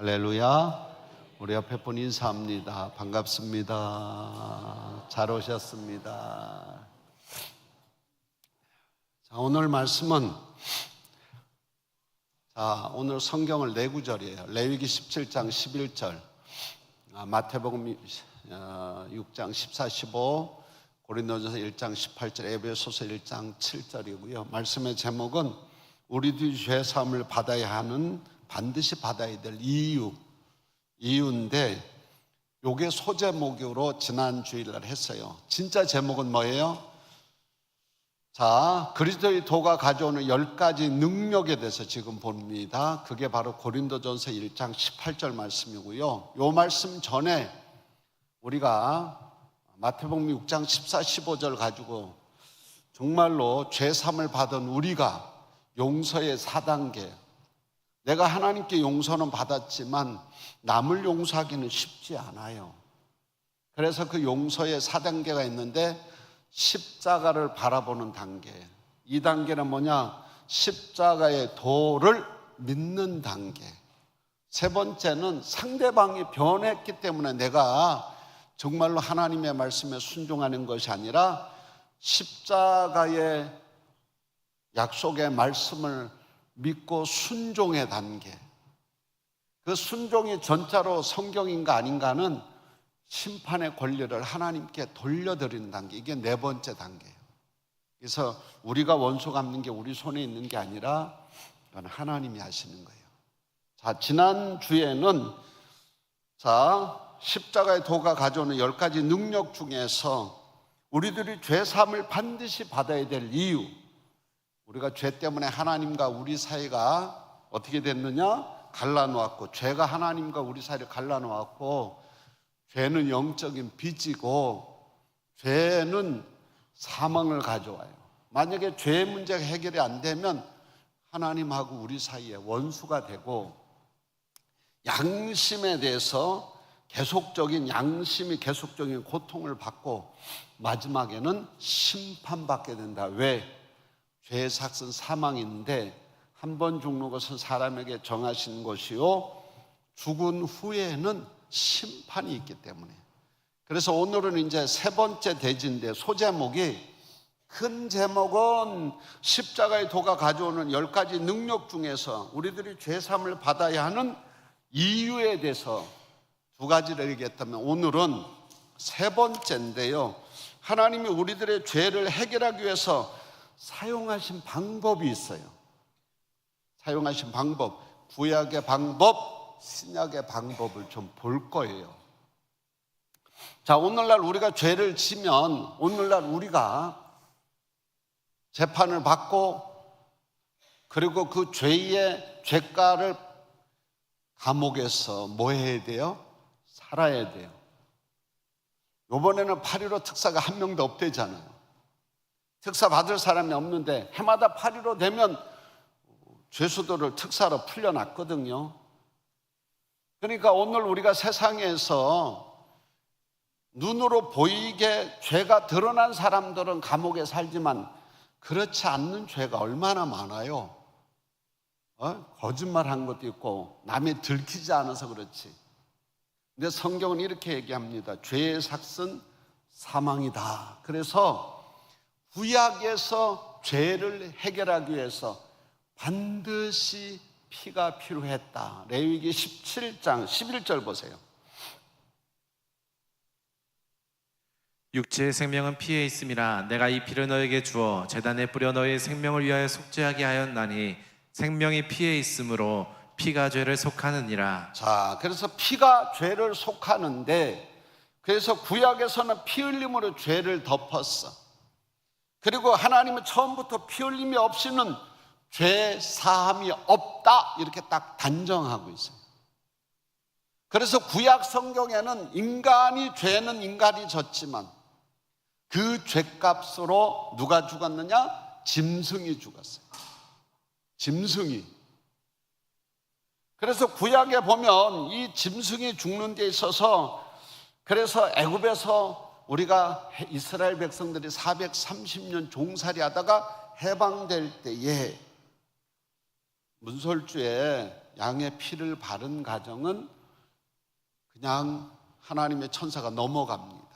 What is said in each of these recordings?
할렐루야. 우리 옆에 분 인사합니다. 반갑습니다. 잘 오셨습니다. 자, 오늘 말씀은 오늘 성경을 네 구절이에요. 레위기 17장 11절, 마태복음 6장 14, 15, 고린도전서 1장 18절, 에베소서 1장 7절이고요. 말씀의 제목은 우리들이 죄 사함을 받아야 하는, 반드시 받아야 될 이유인데, 요게 소제목으로 지난 주일날 했어요. 진짜 제목은 뭐예요? 자, 그리스도의 도가 가져오는 10가지 능력에 대해서 지금 봅니다. 그게 바로 고린도전서 1장 18절 말씀이고요. 요 말씀 전에 우리가 마태복음 6장 14, 15절 가지고 정말로 죄 사함을 받은 우리가 용서의 4단계, 내가 하나님께 용서는 받았지만 남을 용서하기는 쉽지 않아요. 그래서 그 용서의 4단계가 있는데, 십자가를 바라보는 단계, 이 단계는 뭐냐? 십자가의 도를 믿는 단계. 세 번째는 상대방이 변했기 때문에 내가 정말로 하나님의 말씀에 순종하는 것이 아니라 십자가의 약속의 말씀을 믿고 순종의 단계. 그 순종이 전자로 성경인가 아닌가는 심판의 권리를 하나님께 돌려드리는 단계, 이게 네 번째 단계예요. 그래서 우리가 원수 갚는 게 우리 손에 있는 게 아니라 이건 하나님이 하시는 거예요. 자, 지난 주에는 십자가의 도가 가져오는 10가지 능력 중에서 우리들이 죄 사함을 반드시 받아야 될 이유, 우리가 죄 때문에 하나님과 우리 사이가 어떻게 됐느냐? 갈라놓았고, 죄가 하나님과 우리 사이를 갈라놓았고, 죄는 영적인 빚이고, 죄는 사망을 가져와요. 만약에 죄 문제가 해결이 안 되면 하나님하고 우리 사이에 원수가 되고, 양심에 대해서 양심이 계속적인 고통을 받고 마지막에는 심판받게 된다. 왜? 죄의 삭은 사망인데 한 번 죽는 것은 사람에게 정하신 것이요, 죽은 후에는 심판이 있기 때문에. 그래서 오늘은 이제 세 번째 대지인데, 소제목이, 큰 제목은 십자가의 도가 가져오는 10가지 능력 중에서 우리들이 죄사함을 받아야 하는 이유에 대해서 두 가지를 얘기했다면, 오늘은 세 번째인데요, 하나님이 우리들의 죄를 해결하기 위해서 사용하신 방법이 있어요. 사용하신 방법, 구약의 방법, 신약의 방법을 좀 볼 거예요. 자, 오늘날 우리가 죄를 지면, 오늘날 우리가 재판을 받고, 그리고 그 죄의 죄가를 감옥에서 뭐 해야 돼요? 살아야 돼요. 이번에는 8.15 특사가 한 명도 없대잖아요. 특사 받을 사람이 없는데 해마다 8.15 되면 죄수들을 특사로 풀려났거든요. 그러니까 오늘 우리가 세상에서 눈으로 보이게 죄가 드러난 사람들은 감옥에 살지만 그렇지 않는 죄가 얼마나 많아요. 거짓말한 것도 있고 남이 들키지 않아서 그렇지. 근데 성경은 이렇게 얘기합니다. 죄의 삭은 사망이다. 그래서 구약에서 죄를 해결하기 위해서 반드시 피가 필요했다. 레위기 17장 11절 보세요. 육체의 생명은 피에 있음이라 내가 이 피를 너에게 주어 제단에 뿌려 너의 생명을 위하여 속죄하게 하였나니 생명이 피에 있으므로 피가 죄를 속하느니라. 자, 그래서 피가 죄를 속하는데, 그래서 구약에서는 피 흘림으로 죄를 덮었어. 그리고 하나님은 처음부터 피 흘림이 없이는 죄 사함이 없다, 이렇게 딱 단정하고 있어요. 그래서 구약 성경에는 죄는 인간이 졌지만 그 죄값으로 누가 죽었느냐? 짐승이 죽었어요. 짐승이. 그래서 구약에 보면 이 짐승이 죽는 데 있어서, 그래서 애굽에서 우리가 이스라엘 백성들이 430년 종살이 하다가 해방될 때에 문설주에 양의 피를 바른 가정은 그냥 하나님의 천사가 넘어갑니다.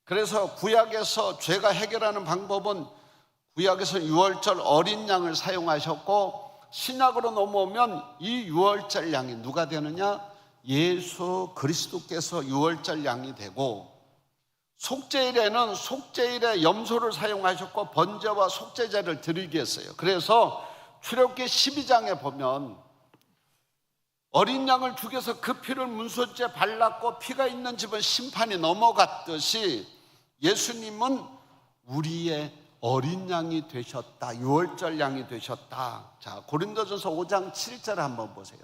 그래서 구약에서 죄가 해결하는 방법은 구약에서 유월절 어린 양을 사용하셨고, 신약으로 넘어오면 이 유월절 양이 누가 되느냐? 예수 그리스도께서 유월절 양이 되고, 속죄일에는 속죄일에 염소를 사용하셨고 번제와 속죄제를 드리게 했어요. 그래서 출애굽기 12장에 보면 어린 양을 죽여서 그 피를 문소지에 발랐고 피가 있는 집은 심판이 넘어갔듯이 예수님은 우리의 어린 양이 되셨다. 유월절 양이 되셨다. 자, 고린도전서 5장 7절 한번 보세요.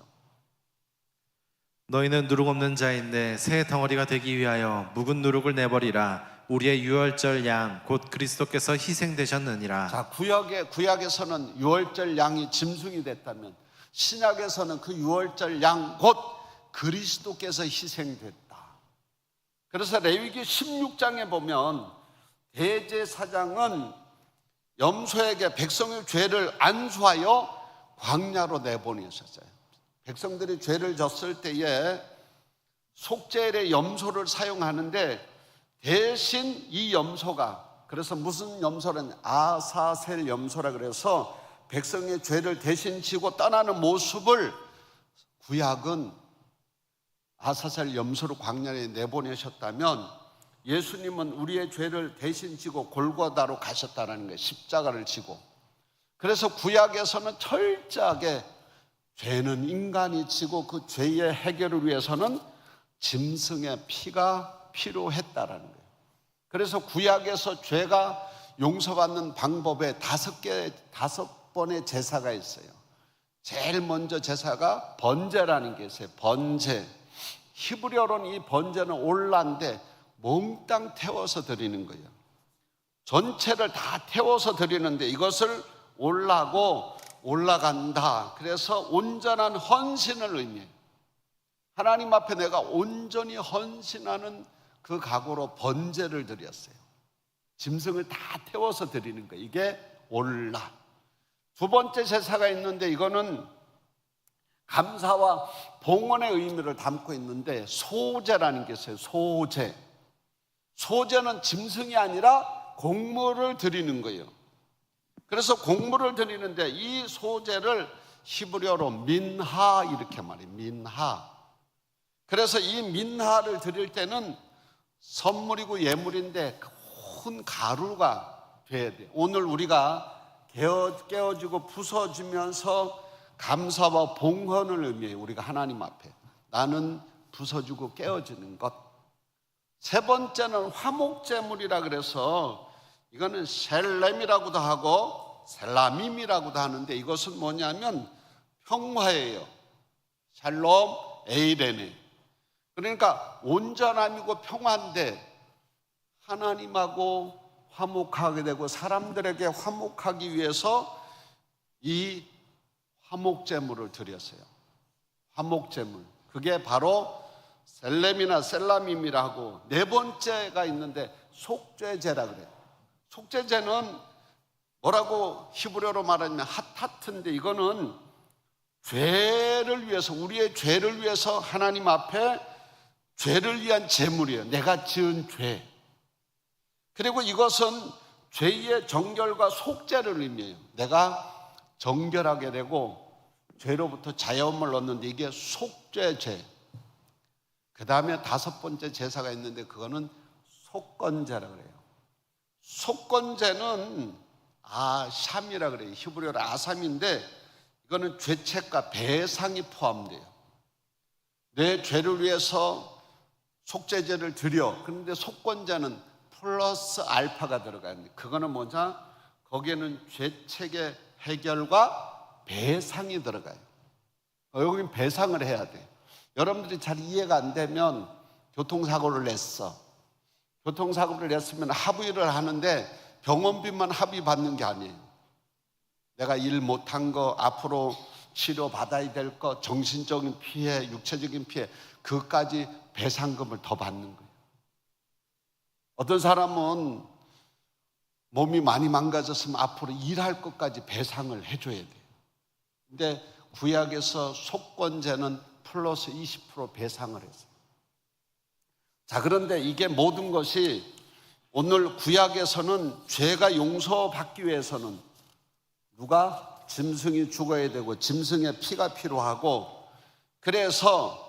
너희는 누룩 없는 자인데 새 덩어리가 되기 위하여 묵은 누룩을 내버리라. 우리의 유월절 양 곧 그리스도께서 희생되셨느니라. 자, 구약에서는 유월절 양이 짐승이 됐다면 신약에서는 그 유월절 양 곧 그리스도께서 희생됐다. 그래서 레위기 16장에 보면 대제사장은 염소에게 백성의 죄를 안수하여 광야로 내보내셨어요. 백성들이 죄를 졌을 때에 속죄일에 염소를 사용하는데 대신 이 염소가, 그래서 무슨 염소는 아사셀 염소라 그래서 백성의 죄를 대신 지고 떠나는 모습을 구약은 아사셀 염소로 광야에 내보내셨다면 예수님은 우리의 죄를 대신 지고 골고다로 가셨다는 거예요. 십자가를 지고. 그래서 구약에서는 철저하게 죄는 인간이 지고 그 죄의 해결을 위해서는 짐승의 피가 필요했다라는 거예요. 그래서 구약에서 죄가 용서받는 방법에 다섯 번의 제사가 있어요. 제일 먼저 제사가 번제라는 게 있어요. 번제. 히브리어로는 이 번제는 올라인데 몽땅 태워서 드리는 거예요. 전체를 다 태워서 드리는데 이것을 올라고 올라간다. 그래서 온전한 헌신을 의미해요. 하나님 앞에 내가 온전히 헌신하는 그 각오로 번제를 드렸어요. 짐승을 다 태워서 드리는 거예요. 이게 올라. 두 번째 제사가 있는데 이거는 감사와 봉헌의 의미를 담고 있는데 소제라는 게 있어요. 소제. 소제는 짐승이 아니라 곡물을 드리는 거예요. 그래서 곡물을 드리는데 이 소제를 히브리어로 민하 이렇게 말해요. 민하. 그래서 이 민하를 드릴 때는 선물이고 예물인데 큰 가루가 돼야 돼요. 오늘 우리가 깨어지고 부서지면서 감사와 봉헌을 의미해요. 우리가 하나님 앞에 나는 부서지고 깨어지는 것. 세 번째는 화목제물이라 그래서 이거는 셀렘이라고도 하고 셀라밈이라고도 하는데 이것은 뭐냐면 평화예요. 샬롬 에이레네. 그러니까 온전함이고 평화인데 하나님하고 화목하게 되고 사람들에게 화목하기 위해서 이 화목제물을 드렸어요. 화목제물. 그게 바로 셀렘이나 셀라밈이라고 네 번째가 있는데 속죄제라 그래요. 속죄제는 뭐라고 히브리어로 말하면 핫하트인데 이거는 죄를 위해서 우리의 죄를 위해서 하나님 앞에 죄를 위한 제물이에요. 내가 지은 죄. 그리고 이것은 죄의 정결과 속죄를 의미해요. 내가 정결하게 되고 죄로부터 자유함을 얻는데 이게 속죄죄. 그 다음에 다섯 번째 제사가 있는데 그거는 속건제라 그래요. 속건제는 아샴이라 그래요. 히브리어로 아삼인데 이거는 죄책과 배상이 포함돼요. 내 죄를 위해서 속죄제를 드려. 그런데 속건제는 플러스 알파가 들어가요. 그거는 뭐냐? 거기에는 죄책의 해결과 배상이 들어가요. 여기는 배상을 해야 돼. 여러분들이 잘 이해가 안 되면 교통사고를 냈어. 교통사고를 냈으면 합의를 하는데 병원비만 합의받는 게 아니에요. 내가 일 못한 거, 앞으로 치료받아야 될 거, 정신적인 피해, 육체적인 피해, 그까지 배상금을 더 받는 거예요. 어떤 사람은 몸이 많이 망가졌으면 앞으로 일할 것까지 배상을 해줘야 돼요. 근데 구약에서 속건제는 플러스 20% 배상을 했어요. 자, 그런데 이게 모든 것이 오늘 구약에서는 죄가 용서받기 위해서는 누가? 짐승이 죽어야 되고 짐승의 피가 필요하고, 그래서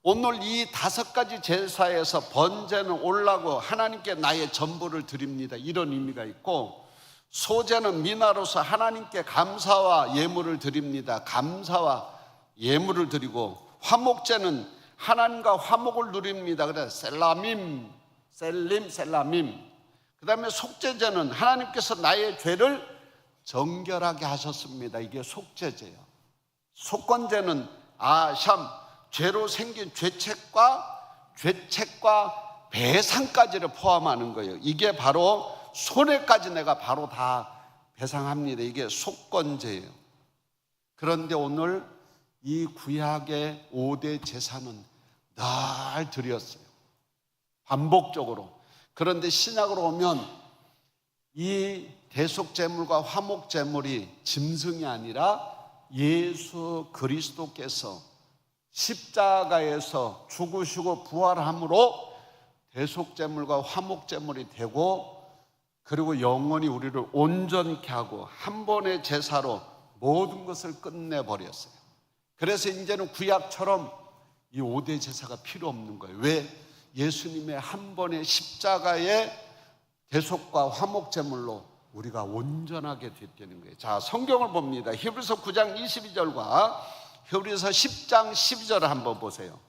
오늘 이 5가지 제사에서 번제는 올라고 하나님께 나의 전부를 드립니다, 이런 의미가 있고, 소제는 미나로서 하나님께 감사와 예물을 드립니다, 감사와 예물을 드리고, 화목제는 하나님과 화목을 누립니다, 그래서 셀라밈, 셀라밈. 그 다음에 속죄제는 하나님께서 나의 죄를 정결하게 하셨습니다, 이게 속죄제예요. 속건제는 아샴, 죄로 생긴 죄책과 배상까지를 포함하는 거예요. 이게 바로 손해까지 내가 바로 다 배상합니다, 이게 속건제예요. 그런데 오늘 이 구약의 5대 제사는 늘 드렸어요, 반복적으로. 그런데 신약으로 오면 이 대속제물과 화목제물이 짐승이 아니라 예수 그리스도께서 십자가에서 죽으시고 부활함으로 대속제물과 화목제물이 되고, 그리고 영원히 우리를 온전케 하고 한 번의 제사로 모든 것을 끝내버렸어요. 그래서 이제는 구약처럼 이 5대 제사가 필요 없는 거예요. 왜? 예수님의 한 번의 십자가의 대속과 화목제물로 우리가 온전하게 됐다는 거예요. 자, 성경을 봅니다. 히브리서 9장 22절과 히브리서 10장 12절을 한번 보세요.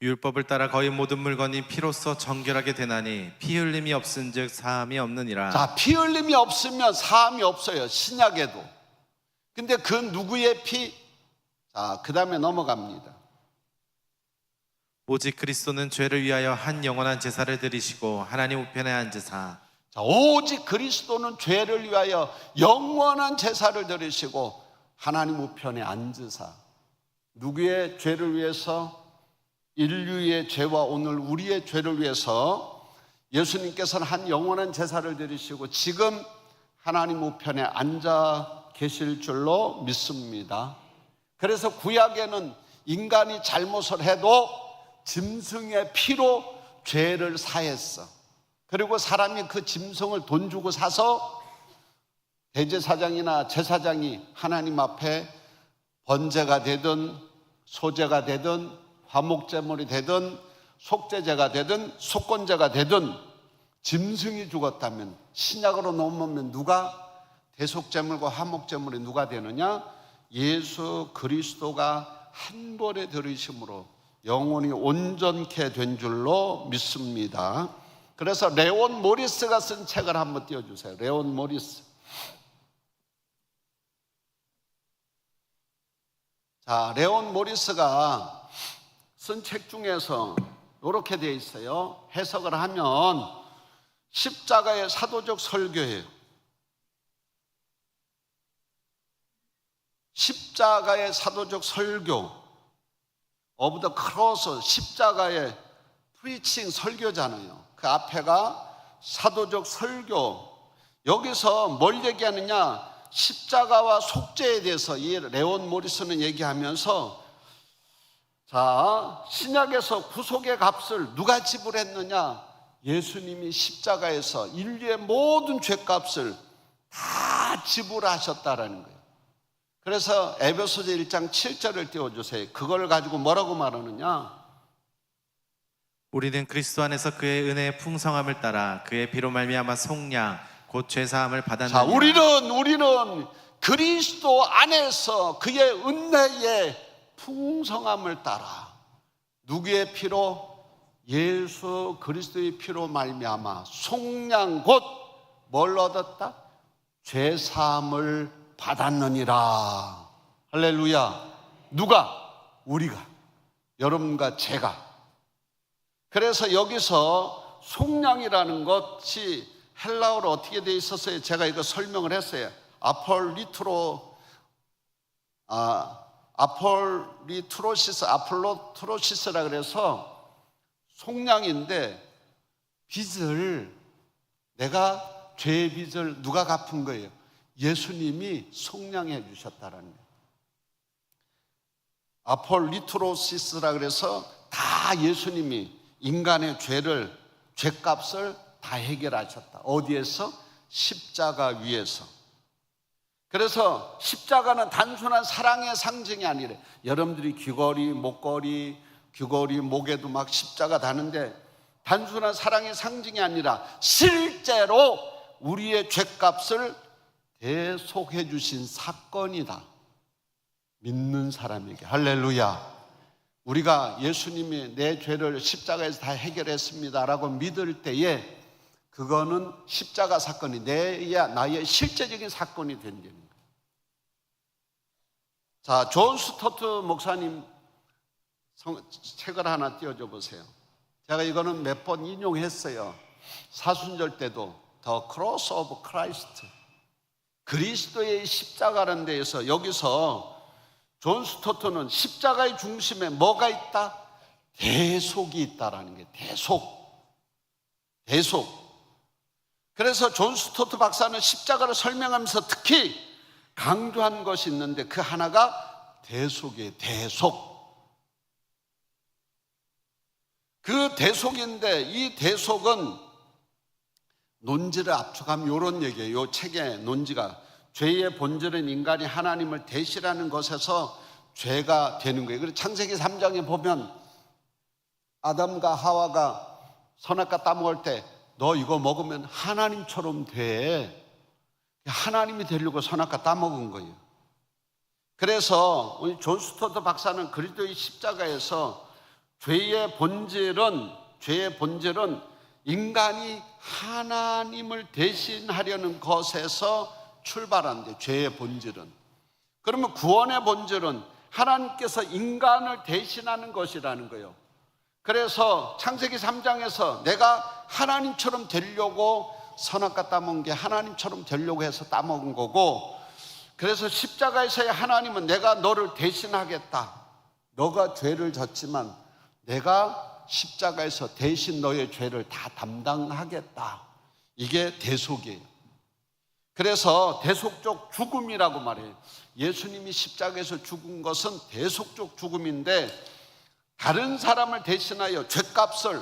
율법을 따라 거의 모든 물건이 피로써 정결하게 되나니 피 흘림이 없은즉 사함이 없느니라. 자, 피 흘림이 없으면 사함이 없어요, 신약에도. 근데 그 누구의 피? 자, 그 다음에 넘어갑니다. 오직 그리스도는 죄를 위하여 한 영원한 제사를 드리시고 하나님 우편에 앉으사. 자, 오직 그리스도는 죄를 위하여 영원한 제사를 드리시고 하나님 우편에 앉으사. 누구의 죄를 위해서? 인류의 죄와 오늘 우리의 죄를 위해서 예수님께서는 한 영원한 제사를 드리시고 지금 하나님 우편에 앉아 계실 줄로 믿습니다. 그래서 구약에는 인간이 잘못을 해도 짐승의 피로 죄를 사했어. 그리고 사람이 그 짐승을 돈 주고 사서 대제사장이나 제사장이 하나님 앞에 번제가 되든 소제가 되든 화목제물이 되든 속죄제가 되든 속건제가 되든 짐승이 죽었다면, 신약으로 넘으면 누가 대속제물과 화목제물이 누가 되느냐? 예수 그리스도가 한 번에 들으심으로 영원히 온전케 된 줄로 믿습니다. 그래서 레온 모리스가 쓴 책을 한번 띄워주세요. 레온 모리스. 자, 레온 모리스가 쓴 책 중에서 이렇게 되어 있어요. 해석을 하면 십자가의 사도적 설교예요. 십자가의 사도적 설교, 오브 더 크로스, 십자가의 프리칭, 설교잖아요. 그 앞에가 사도적 설교. 여기서 뭘 얘기하느냐? 십자가와 속죄에 대해서 이 레온 모리스는 얘기하면서, 자, 신약에서 구속의 값을 누가 지불했느냐? 예수님이 십자가에서 인류의 모든 죄값을 다 지불하셨다라는 거예요. 그래서 에베소서 1장 7절을 띄워주세요. 그걸 가지고 뭐라고 말하느냐? 우리는 그리스도 안에서 그의 은혜의 풍성함을 따라 그의 피로 말미암아 속량 곧 죄사함을 받았느니라. 자, 우리는 그리스도 안에서 그의 은혜의 풍성함을 따라 누구의 피로? 예수 그리스도의 피로 말미암아 속량 곧 뭘 얻었다? 죄사함을 받았느니라. 할렐루야. 누가? 우리가, 여러분과 제가. 그래서 여기서 속량이라는 것이 헬라어로 어떻게 되어 있었어요? 제가 이거 설명을 했어요. 아폴로트로시스라 그래서 속량인데, 빚을, 내가 죄의 빚을 누가 갚은 거예요? 예수님이 속량해 주셨다라는 거예요. 아폴리트로시스라 그래서 다 예수님이 인간의 죄값을 다 해결하셨다. 어디에서? 십자가 위에서. 그래서 십자가는 단순한 사랑의 상징이 아니래. 여러분들이 귀걸이, 목걸이, 귀걸이 목에도 막 십자가 다는데 단순한 사랑의 상징이 아니라 실제로 우리의 죄값을 대속해 주신 사건이다. 믿는 사람에게. 할렐루야. 우리가 예수님이 내 죄를 십자가에서 다 해결했습니다라고 믿을 때에 그거는 십자가 사건이 나의 실제적인 사건이 된다는 거예요. 자, 존 스토트 목사님 책을 하나 띄워줘 보세요. 제가 이거는 몇 번 인용했어요. 사순절 때도 The Cross of Christ, 그리스도의 십자가라는 데에서 여기서 존 스토트는 십자가의 중심에 뭐가 있다? 대속이 있다라는 게 대속. 그래서 존 스토트 박사는 십자가를 설명하면서 특히 강조한 것이 있는데 그 하나가 대속이에요. 대속. 그 대속인데 이 대속은 논지를 압축하면 이런 얘기예요. 이 책의 논지가 죄의 본질은 인간이 하나님을 대신하는 것에서 죄가 되는 거예요. 그래서 창세기 3장에 보면 아담과 하와가 선악과 따먹을 때 너 이거 먹으면 하나님처럼 돼. 하나님이 되려고 선악과 따먹은 거예요. 그래서 우리 존 스토트 박사는 그리스도의 십자가에서 죄의 본질은 인간이 하나님을 대신하려는 것에서 출발한대. 죄의 본질은. 그러면 구원의 본질은 하나님께서 인간을 대신하는 것이라는 거예요. 그래서 창세기 3장에서 내가 하나님처럼 되려고 선악과 따먹은 게 하나님처럼 되려고 해서 따먹은 거고, 그래서 십자가에서의 하나님은 내가 너를 대신하겠다. 너가 죄를 졌지만 내가 십자가에서 대신 너의 죄를 다 담당하겠다. 이게 대속이에요. 그래서 대속적 죽음이라고 말해요. 예수님이 십자가에서 죽은 것은 대속적 죽음인데 다른 사람을 대신하여 죄값을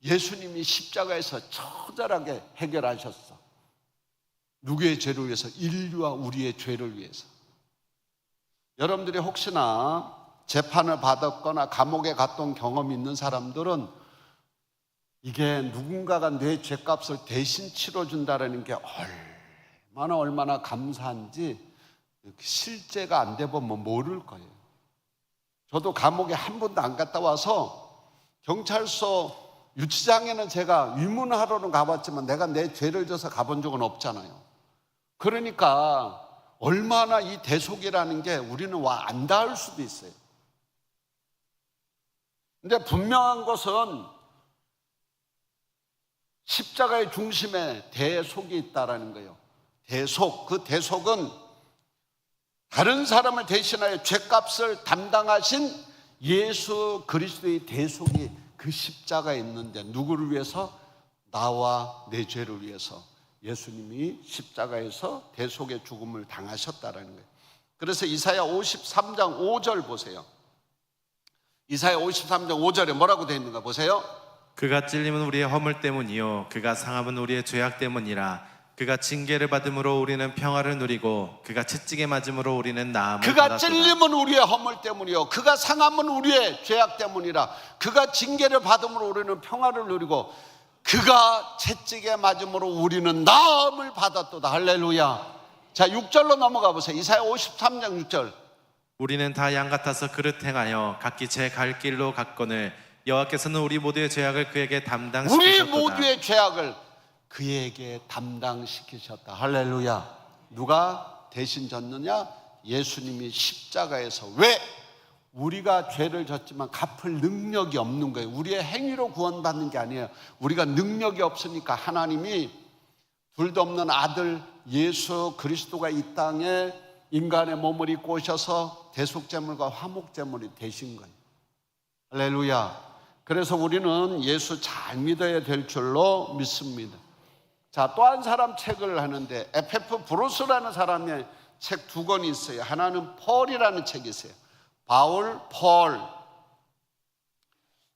예수님이 십자가에서 처절하게 해결하셨어. 누구의 죄를 위해서? 인류와 우리의 죄를 위해서. 여러분들이 혹시나 재판을 받았거나 감옥에 갔던 경험이 있는 사람들은 이게 누군가가 내 죄값을 대신 치러준다는 게 얼마나 감사한지 실제가 안 돼보면 모를 거예요. 저도 감옥에 한 번도 안 갔다 와서 경찰서 유치장에는 제가 위문하러는 가봤지만 내가 내 죄를 져서 가본 적은 없잖아요. 그러니까 얼마나 이 대속이라는 게 우리는 안 닿을 수도 있어요. 근데 분명한 것은 십자가의 중심에 대속이 있다라는 거예요. 대속. 그 대속은 다른 사람을 대신하여 죄값을 담당하신 예수 그리스도의 대속이 그 십자가에 있는데 누구를 위해서? 나와 내 죄를 위해서 예수님이 십자가에서 대속의 죽음을 당하셨다라는 거예요. 그래서 이사야 53장 5절 보세요. 이사야 53장 5절에 뭐라고 되어 있는가 보세요. 그가 찔림은 우리의 허물 때문이요 그가 상함은 우리의 죄악 때문이라. 그가 징계를 받음으로 우리는 평화를 누리고 그가 채찍에 맞음으로 우리는 나음을 그가 받았도다. 찔림은 우리의 허물 때문이요 그가 상함은 우리의 죄악 때문이라. 그가 징계를 받음으로 우리는 평화를 누리고 그가 채찍에 맞음으로 우리는 나음을 받았도다. 할렐루야. 자, 6절로 넘어가 보세요. 이사야 53장 6절. 우리는 다 양 같아서 그릇 행하여 각기 제 갈 길로 갔거늘 여호와께서는 우리 모두의 죄악을 그에게 우리 담당시키셨도다. 모두의 죄악을 그에게 담당시키셨다. 할렐루야. 누가 대신 졌느냐? 예수님이 십자가에서. 왜? 우리가 죄를 졌지만 갚을 능력이 없는 거예요. 우리의 행위로 구원받는 게 아니에요. 우리가 능력이 없으니까 하나님이 둘도 없는 아들 예수 그리스도가 이 땅에 인간의 몸을 입고 오셔서 대속제물과 화목제물이 되신 거예요. 할렐루야. 그래서 우리는 예수 잘 믿어야 될 줄로 믿습니다. 자, 또 한 사람 책을 하는데 에페프 브루스라는 사람의 책 두 권이 있어요. 하나는 펄이라는 책이 있어요. 바울, 폴.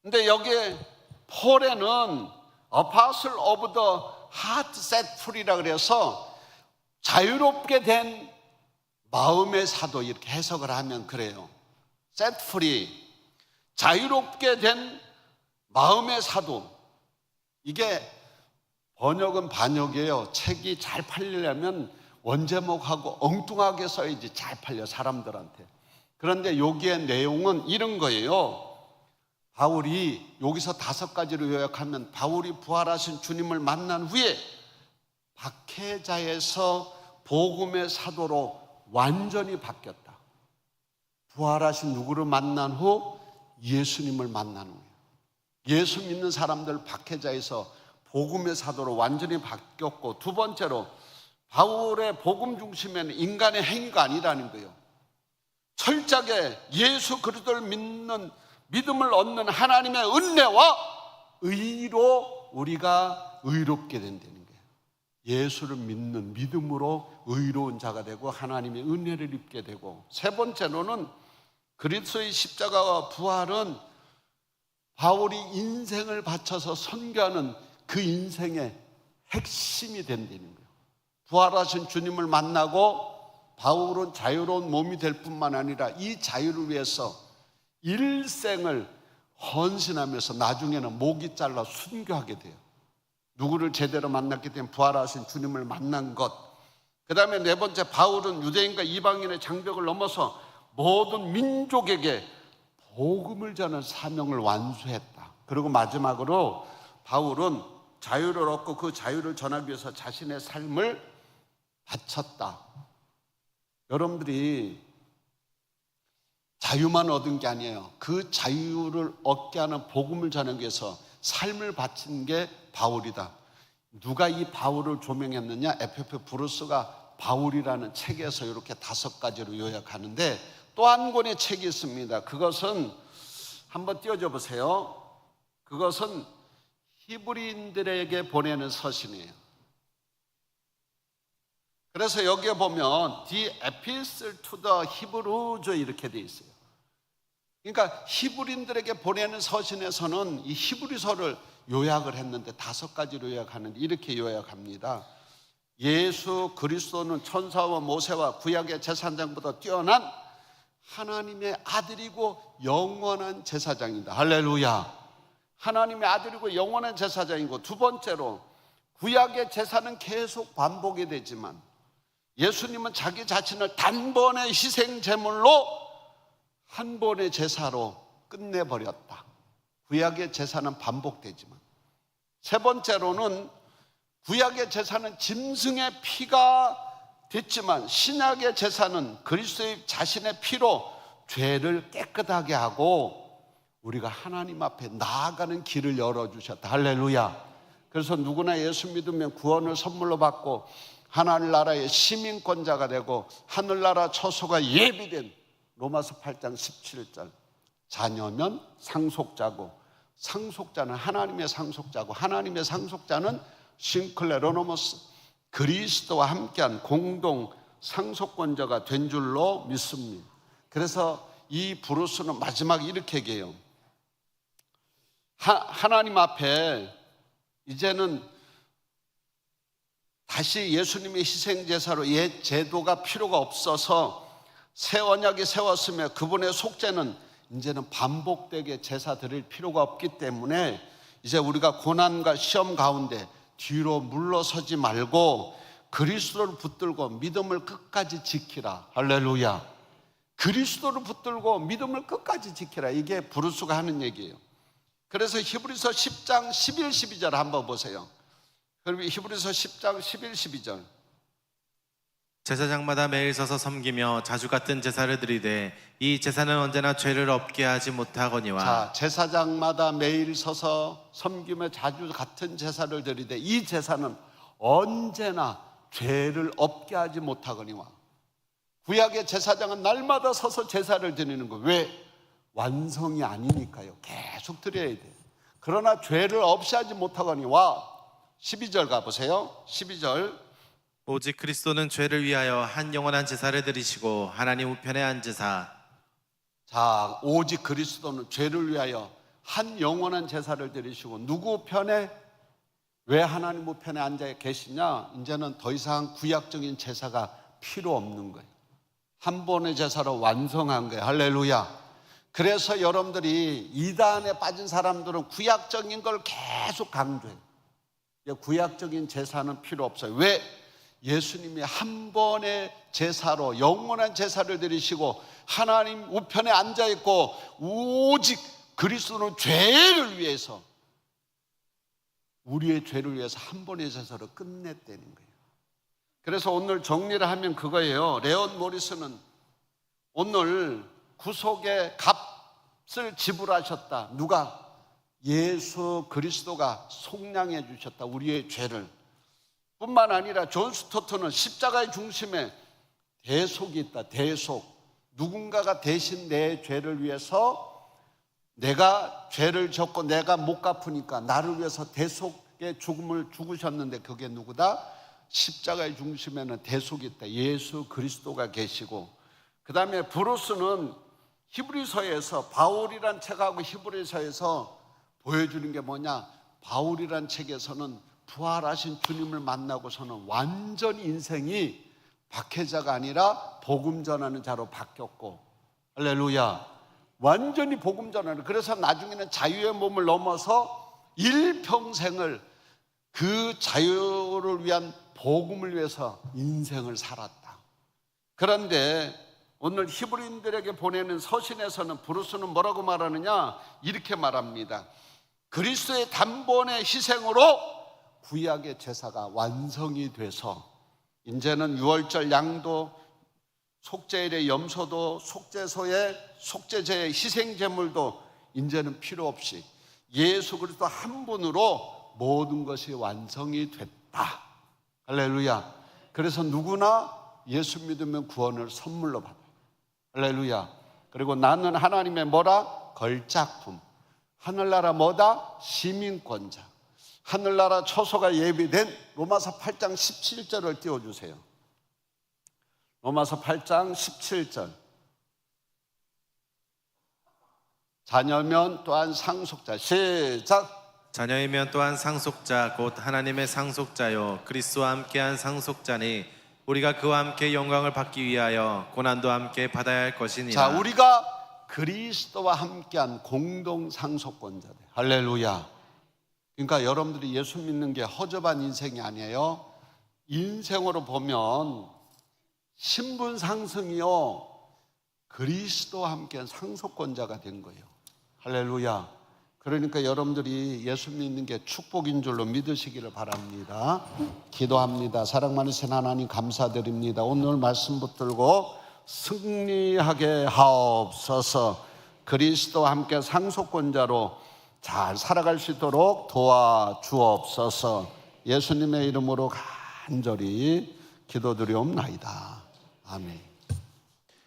근데 여기에 폴에는 Apostle of the Heart Set Free라 그래서 자유롭게 된 마음의 사도 이렇게 해석을 하면 그래요. Set Free, 자유롭게 된 마음의 사도. 이게 번역은 반역이에요. 책이 잘 팔리려면 원제목하고 엉뚱하게 써야지 잘 팔려 사람들한테. 그런데 여기의 내용은 이런 거예요. 바울이 여기서 5가지로 요약하면 바울이 부활하신 주님을 만난 후에 박해자에서 복음의 사도로 완전히 바뀌었다. 부활하신 누구를 만난 후? 예수님을 만난 후에. 예수 믿는 사람들 박해자에서 복음의 사도로 완전히 바뀌었고, 두 번째로 바울의 복음 중심에는 인간의 행위가 아니라는 거예요. 철저하게 예수 그리스도를 믿는 믿음을 얻는 하나님의 은혜와 의로 우리가 의롭게 된다는 거예요. 예수를 믿는 믿음으로 의로운 자가 되고 하나님의 은혜를 입게 되고, 세 번째로는 그리스도의 십자가와 부활은 바울이 인생을 바쳐서 선교하는 그 인생의 핵심이 된다는 거예요. 부활하신 주님을 만나고 바울은 자유로운 몸이 될 뿐만 아니라 이 자유를 위해서 일생을 헌신하면서 나중에는 목이 잘라 순교하게 돼요. 누구를 제대로 만났기 때문에 부활하신 주님을 만난 것. 그 다음에 네 번째, 바울은 유대인과 이방인의 장벽을 넘어서 모든 민족에게 복음을 전하는 사명을 완수했다. 그리고 마지막으로 바울은 자유를 얻고 그 자유를 전하기 위해서 자신의 삶을 바쳤다. 여러분들이 자유만 얻은 게 아니에요. 그 자유를 얻게 하는 복음을 전하기 위해서 삶을 바친 게 바울이다. 누가 이 바울을 조명했느냐? 에페프 브루스가 바울이라는 책에서 이렇게 5가지로 요약하는데, 또 한 권의 책이 있습니다. 그것은 한번 띄워줘 보세요. 그것은 히브리인들에게 보내는 서신이에요. 그래서 여기에 보면 The Epistle to the Hebrews 이렇게 돼 있어요. 그러니까 히브리인들에게 보내는 서신에서는 이 히브리서를 요약을 했는데 5가지로 요약하는데 이렇게 요약합니다. 예수 그리스도는 천사와 모세와 구약의 제사장보다 뛰어난 하나님의 아들이고 영원한 제사장이다. 할렐루야. 하나님의 아들이고 영원한 제사장이고, 두 번째로 구약의 제사는 계속 반복이 되지만 예수님은 자기 자신을 단번의 희생 제물로 한 번의 제사로 끝내버렸다. 구약의 제사는 반복되지만, 세 번째로는 구약의 제사는 짐승의 피가 됐지만 신약의 제사는 그리스도의 자신의 피로 죄를 깨끗하게 하고 우리가 하나님 앞에 나아가는 길을 열어주셨다. 할렐루야. 그래서 누구나 예수 믿으면 구원을 선물로 받고 하늘나라의 시민권자가 되고 하늘나라 처소가 예비된 로마서 8장 17절, 자녀면 상속자고, 상속자는 하나님의 상속자고, 하나님의 상속자는 싱클레로노모스, 그리스도와 함께한 공동 상속권자가 된 줄로 믿습니다. 그래서 이 브루스는 마지막에 이렇게 얘기해요. 하나님 앞에 이제는 다시 예수님의 희생제사로 옛 제도가 필요가 없어서 새 언약이 세웠으며 그분의 속죄는 이제는 반복되게 제사 드릴 필요가 없기 때문에 이제 우리가 고난과 시험 가운데 뒤로 물러서지 말고 그리스도를 붙들고 믿음을 끝까지 지키라. 할렐루야. 그리스도를 붙들고 믿음을 끝까지 지키라. 이게 브루스가 하는 얘기예요. 그래서 히브리서 10장 11, 12절 한번 보세요. 그럼 히브리서 10장 11, 12절. 제사장마다 매일 서서 섬기며 자주 같은 제사를 드리되 이 제사는 언제나 죄를 없게 하지 못하거니와. 자, 제사장마다 매일 서서 섬기며 자주 같은 제사를 드리되 이 제사는 언제나 죄를 없게 하지 못하거니와. 구약의 제사장은 날마다 서서 제사를 드리는 거예요. 왜? 완성이 아니니까요. 계속 드려야 돼요. 그러나 죄를 없이 하지 못하거니와. 12절 가보세요. 12절. 오직 그리스도는 죄를 위하여 한 영원한 제사를 드리시고 하나님 우편에 앉으사. 자, 오직 그리스도는 죄를 위하여 한 영원한 제사를 드리시고 누구 편에? 왜 하나님 우편에 앉아 계시냐? 이제는 더 이상 구약적인 제사가 필요 없는 거예요. 한 번의 제사로 완성한 거예요. 할렐루야. 그래서 여러분들이 이단에 빠진 사람들은 구약적인 걸 계속 강조해요. 구약적인 제사는 필요 없어요. 왜? 예수님이 한 번의 제사로 영원한 제사를 드리시고 하나님 우편에 앉아 있고 오직 그리스도는 죄를 위해서, 우리의 죄를 위해서 한 번의 제사로 끝냈다는 거예요. 그래서 오늘 정리를 하면 그거예요. 레온 모리스는 오늘 구속의 값을 지불하셨다. 누가? 예수 그리스도가 속량해 주셨다. 우리의 죄를. 뿐만 아니라 존 스토트는 십자가의 중심에 대속이 있다. 대속. 누군가가 대신 내 죄를 위해서, 내가 죄를 졌고 내가 못 갚으니까 나를 위해서 대속의 죽음을 죽으셨는데 그게 누구다? 십자가의 중심에는 대속이 있다. 예수 그리스도가 계시고, 그 다음에 브루스는 히브리서에서, 바울이란 책하고 히브리서에서 보여주는 게 뭐냐? 바울이란 책에서는 부활하신 주님을 만나고서는 완전히 인생이 박해자가 아니라 복음 전하는 자로 바뀌었고, 할렐루야. 완전히 복음 전하는. 그래서 나중에는 자유의 몸을 넘어서 일평생을 그 자유를 위한 복음을 위해서 인생을 살았다. 그런데 오늘 히브리인들에게 보내는 서신에서는 브루스는 뭐라고 말하느냐? 이렇게 말합니다. 그리스도의 단번의 희생으로 구약의 제사가 완성이 돼서 이제는 유월절 양도, 속죄일의 염소도, 속죄소의 속죄제의 희생제물도 이제는 필요 없이 예수 그리스도 한 분으로 모든 것이 완성이 됐다. 할렐루야. 그래서 누구나 예수 믿으면 구원을 선물로 받아요. 할렐루야. 그리고 나는 하나님의 뭐라? 걸작품. 하늘나라 뭐다? 시민권자. 하늘나라 처소가 예비된 로마서 8장 17절을 띄워주세요. 로마서 8장 17절. 자녀면 또한 상속자. 시작. 자녀이면 또한 상속자 곧 하나님의 상속자요 그리스도와 함께한 상속자니 우리가 그와 함께 영광을 받기 위하여 고난도 함께 받아야 할 것이니라. 자, 우리가 그리스도와 함께한 공동 상속권자들. 할렐루야. 그러니까 여러분들이 예수 믿는 게 허접한 인생이 아니에요. 인생으로 보면 신분 상승이요, 그리스도와 함께한 상속권자가 된 거예요. 할렐루야. 그러니까 여러분들이 예수 믿는 게 축복인 줄로 믿으시기를 바랍니다. 기도합니다. 사랑 많으신 하나님 감사드립니다. 오늘 말씀 붙들고 승리하게 하옵소서. 그리스도와 함께 상속권자로 잘 살아갈 수 있도록 도와주옵소서. 예수님의 이름으로 간절히 기도드리옵나이다. 아멘.